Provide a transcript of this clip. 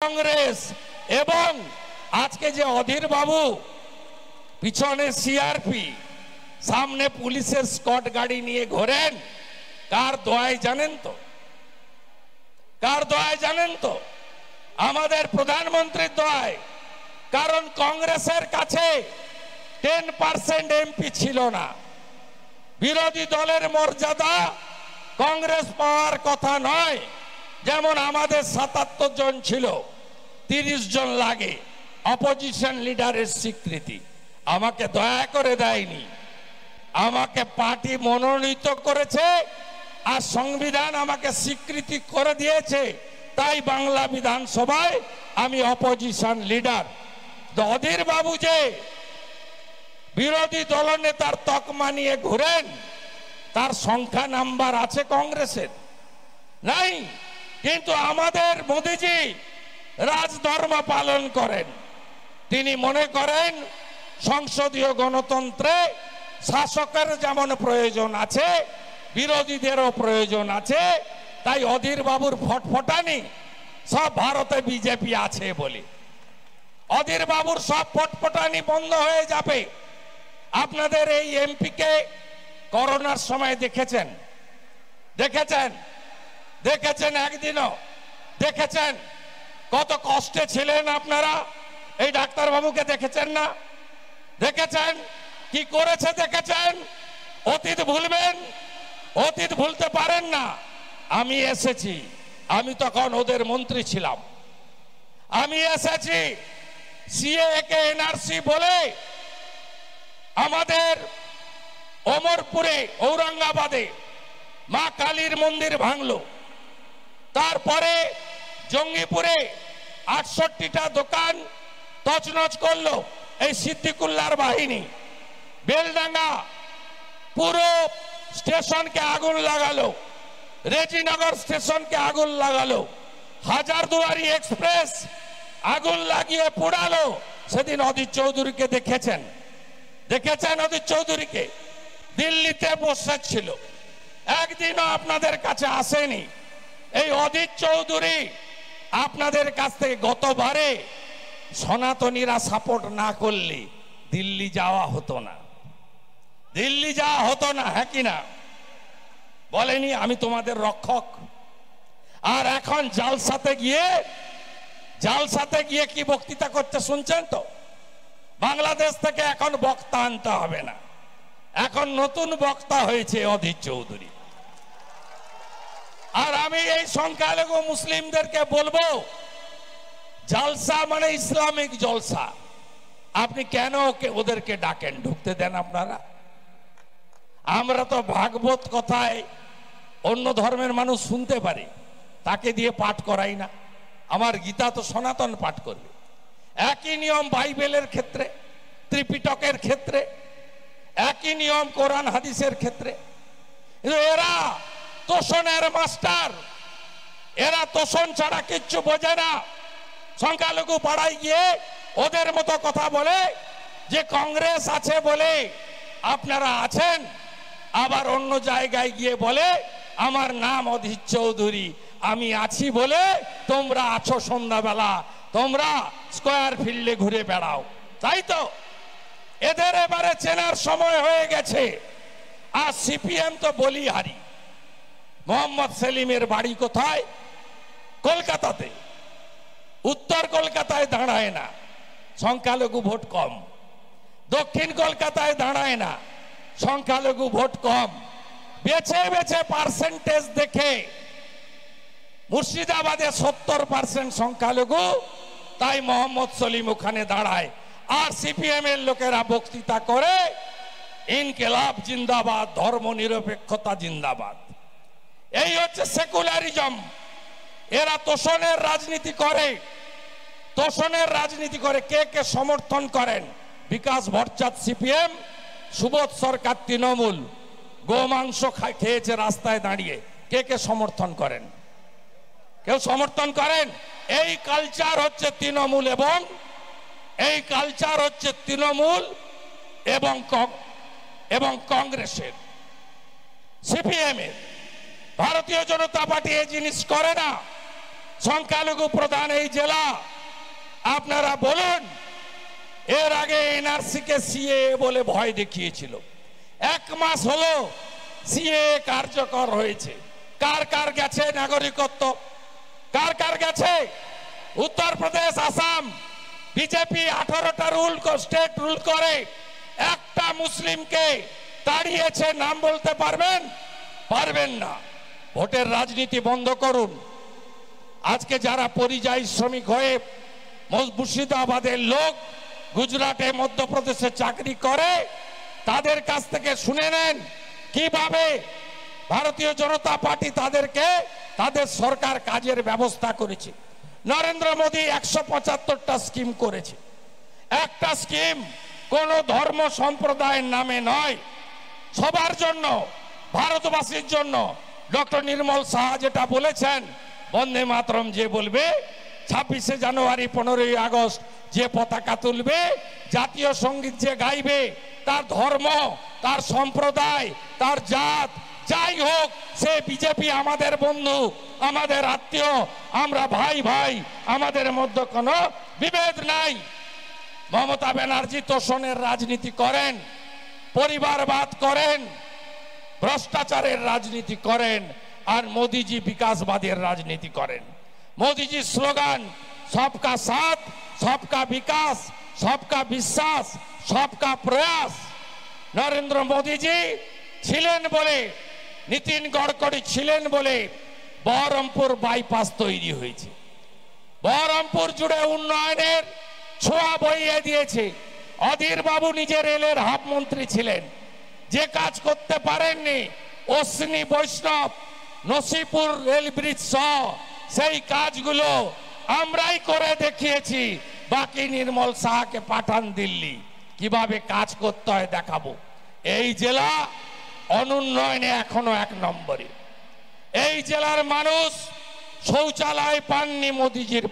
কংগ্রেস এবং আজকে যে অধীর বাবু পিছনে সিআরপি সামনে পুলিশের স্কট গাড়ি নিয়ে ঘোরেন, কার দোয়ায় জানেন তো? কার দোয়ায় জানেন তো? আমাদের প্রধানমন্ত্রীর দোয়ায়। কারণ কংগ্রেসের কাছে 10% এমপি ছিল না। বিরোধী দলের মর্যাদা কংগ্রেস পাওয়ার কথা নয়। যেমন আমাদের 77 জন ছিল, 30 জন লাগে অপোজিশন লিডারের স্বীকৃতি। আমাকে দয়া করে দেয়নি, আমাকে পার্টি মনোনীত করেছে আর সংবিধান আমাকে স্বীকৃতি করে দিয়েছে। তাই বাংলা বিধানসভায় আমি অপোজিশন লিডার। অধীর বাবু যে বিরোধী দলনেতার তকমা নিয়ে ঘুরেন, তার সংখ্যা নাম্বার আছে কংগ্রেসের? নাই। কিন্তু আমাদের মোদিজি রাজধর্ম পালন করেন। তিনি মনে করেন সংসদীয় গণতন্ত্রে শাসকের যেমন প্রয়োজন আছে, বিরোধীদেরও প্রয়োজন আছে। তাই অধীর বাবুর ফটফটানি সব ভারতে বিজেপি আছে বলে অধীর বাবুর সব ফটফটানি বন্ধ হয়ে যাবে। আপনাদের এই এমপিকে করোনার সময় দেখেছেন? দেখেছেন একদিনও? দেখেছেন কত কষ্টে ছিলেন আপনারা? এই ডাক্তার বাবুকে দেখেছেন না? দেখেছেন কি করেছে? দেখেছেন? অতীত ভুলবেন? অতীত ভুলতে পারেন না। আমি এসেছি, আমি তখন ওদের মন্ত্রী ছিলাম। আমি এসেছি সিএ কে এনআরসি বলে আমাদের অমরপুরে ঔরঙ্গাবাদে মা কালীর মন্দির ভাঙলো। তারপরে জঙ্গিপুরে 68টা দোকান তছনছ করলো এই সিদ্দিকুল্লাহর বাহিনী। বেলডাঙ্গা পুরো স্টেশনকে আগুন লাগালো, রেজিনগর স্টেশনকে আগুন লাগালো, হাজারদুয়ারি এক্সপ্রেস আগুন লাগিয়ে পোড়ালো। সেদিন অধীর চৌধুরীকে দেখেছেন? অধীর চৌধুরীকে দিল্লিতে বসে ছিল, একদিনও আপনাদের কাছে আসেনি। এই অধীর চৌধুরী আপনাদের কাছ থেকে গতবারে সনাতনীরা সাপোর্ট না করলে দিল্লি যাওয়া হতো না, হ্যাঁ কি না? বলেনি আমি তোমাদের রক্ষক? আর এখন জালসাতে গিয়ে কি বক্তৃতা করতে শুনছেন তো? বাংলাদেশ থেকে এখন বক্তা আনতে হবে না, এখন নতুন বক্তা হয়েছে অধীর চৌধুরী। আর আমি এই সংখ্যালঘু মুসলিমদেরকে বলবো, জালসা মানে ইসলামিক জলসা। আপনি কেন ওদেরকে ডাকেন? ঢুকতে দেন আপনারা। আমরা তো ভাগবত কথায় অন্য ধর্মের মানুষ শুনতে পারে, তাকে দিয়ে পাঠ করাই না। আমার গীতা তো সনাতন পাঠ করবে। একই নিয়ম বাইবেলের ক্ষেত্রে, ত্রিপিটকের ক্ষেত্রে, একই নিয়ম কোরআন হাদিসের ক্ষেত্রে। কিন্তু এরা তোষণের মাস্টার, এরা তোষণ ছাড়া কিচ্ছু বোঝে না। সংখ্যালঘু পাড়ায় গিয়ে ওদের মতো কথা বলে যে কংগ্রেস আছে বলে আপনারা আছেন, আবার অন্য জায়গায় গিয়ে বলে আমার নাম অধীর চৌধুরী, আমি আছি বলে তোমরা আছো। সন্ধ্যাবেলা তোমরা স্কয়ার ফিল্ডে ঘুরে বেড়াও, তাই তো? এদের এবারে চেনার সময় হয়ে গেছে। আর সিপিএম তো বলিহারি। মোহাম্মদ সেলিমের বাড়ি কোথায়? কলকাতাতে। উত্তর কলকাতায় দাঁড়ায় না, সংখ্যালঘু ভোট কম। দক্ষিণ কলকাতায় দাঁড়ায় না, সংখ্যালঘু ভোট কম। বেছে বেছে পার্সেন্টেজ দেখে মুর্শিদাবাদে 70% সংখ্যালঘু, তাই মোহাম্মদ সলিম ওখানে দাঁড়ায়। আর সিপিএম এর লোকেরা বক্তৃতা করে ইনকিলাব জিন্দাবাদ, ধর্ম নিরপেক্ষতা জিন্দাবাদ। এই হচ্ছে সেকুলারিজম। এরা তোষণের রাজনীতি করে। কে কে সমর্থন করেন? বিকাশ ভট্টাচার্য সিপিএম, সুবোধ সরকার তৃণমূল। গোমাংস খেয়েছে রাস্তায় দাঁড়িয়ে। কে কে সমর্থন করেন? কেউ সমর্থন করেন? এই কালচার হচ্ছে তৃণমূল এবং কংগ্রেসের, সিপিএম এর। ভারতীয় জনতা পার্টি এই জিনিস করে না। সংখ্যালঘু প্রধান এই জেলা। আপনারা বলুন, এর আগে এনআরসি কে সিএ বলে ভয় দেখিয়েছিল, 1 মাস হলো সিএ কার্যকর হয়েছে। কার কার গেছে নাগরিকত্ব? কার কার গেছে? উত্তরপ্রদেশ, আসাম বিজেপি 18টা স্টেট রুল করে, একটা মুসলিমকে তাড়িয়েছে, নাম বলতে পারবেন? পারবেন না। ভোটের রাজনীতি বন্ধ করুন। আজকে যারা পরিযায়ী শ্রমিক হয়ে মুর্শিদাবাদের লোক গুজরাটে, মধ্যপ্রদেশে চাকরি করে, তাদের কাছ থেকে শুনে নেন কিভাবে ভারতীয় জনতা পার্টি তাদেরকে, তাদের সরকার কাজের ব্যবস্থা করেছে। নরেন্দ্র মোদী 175টা স্কিম করেছে। একটা স্কিম কোন ধর্ম সম্প্রদায়ের নামে নয়, সবার জন্য, ভারতবাসীর জন্য। ডক্টর নির্মল সাহা যেটা বলেছেন, বন্দে মাতরম যে বলবে, 26শে জানুয়ারি 15ই আগস্ট যে পতাকা তুলবে, জাতীয় সঙ্গীত যে গাইবে, তার ধর্ম, তার সম্প্রদায়, তার জাত যাই হোক, সে বিজেপি আমাদের বন্ধু, আমাদের আত্মীয়, আমরা ভাই ভাই, আমাদের মধ্যে কোনো বিভেদ নাই। মমতা ব্যানার্জি তোষণের রাজনীতি করেন, পরিবারবাদ করেন, ভ্রষ্টাচারের রাজনীতি করেন, আর মোদিজি বিকাশবাদের রাজনীতি করেন। মোদিজির স্লোগান সবকা সাথ, সবকা বিকাশ, সবকা বিশ্বাস, সবকা প্রয়াস। নরেন্দ্র মোদিজি ছিলেন বলে, নীতিন গডকরি ছিলেন বলে বহরমপুর বাইপাস তৈরি হয়েছে। বহরমপুর জুড়ে উন্নয়নের ছোঁয়া বইয়ে দিয়েছে। অধীর বাবু নিজে রেলের হাফ মন্ত্রী ছিলেন, যে কাজ করতে পারেননি অশ্বিনী বৈষ্ণব, নসিপুর রেল ব্রিজ সহ সেই কাজগুলো আমরাই করে দেখিয়েছি। বাকি নির্মল সাহাকে পাঠান দিল্লি, কিভাবে কাজ করতে হয় দেখাবো। এই জেলা অনুন্নয়নে এখনো 1 নম্বরে। এই জেলার মানুষ শৌচালয় পাননি, মোদিজির